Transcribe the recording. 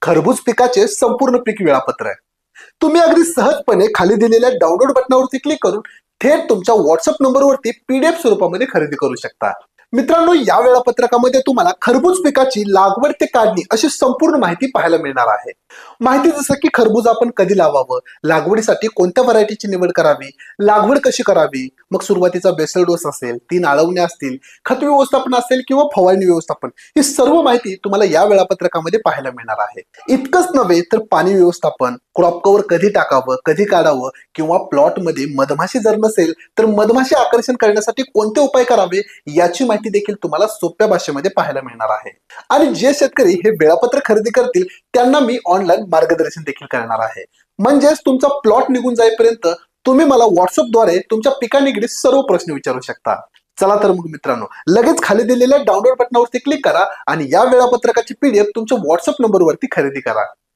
खरबूज पिकाचे संपूर्ण पीक वेळापत्र आहे. तुम्ही अगदी सहजपणे खाली दिलेल्या डाउनलोड बटनावरती क्लिक करून थेट तुमच्या व्हॉट्सअप नंबरवरती पीडीएफ स्वरूपामध्ये खरेदी करू शकता. मित्रांनो, या वेळापत्रकामध्ये तुम्हाला खरबूज पिकाची लागवड ते काढणी अशी संपूर्ण माहिती पाहायला मिळणार आहे. माहिती जसं की खरबूज आपण कधी लावावं, लागवडीसाठी कोणत्या व्हरायटीची निवड करावी, लागवड कशी करावी, मग सुरुवातीचा बेसल डोस असेल, 3 आळवण्या असतील, खत व्यवस्थापन असेल किंवा फवारणी व्यवस्थापन, ही सर्व माहिती तुम्हाला या वेळापत्रकामध्ये पाहायला मिळणार आहे. इतकंच नव्हे तर पाणी व्यवस्थापन, क्रॉप कव्हर कधी टाकावं, कधी काढावं, किंवा प्लॉटमध्ये मधमाशी जर नसेल तर मधमाशी आकर्षण करण्यासाठी कोणते उपाय करावे याची माहिती देखील तुम्हाला सोप्या भाषेमध्ये पाहायला मिळणार आहे. आणि जे शेतकरी हे वेळापत्रक खरेदी करतील त्यांना मी ऑनलाईन मार्गदर्शन देखील करणार आहे. म्हणजेच तुमचा प्लॉट निघून जाईपर्यंत तुम्ही मला व्हॉट्सअपद्वारे तुमच्या पिका निगडीत सर्व प्रश्न विचारू शकता. चला तर मग मित्रांनो, लगेच खाली दिलेल्या डाउनलोड बटनावरती क्लिक करा आणि या वेळापत्रकाची पीडीएफ तुमच्या व्हॉट्सअप नंबरवरती खरेदी करा.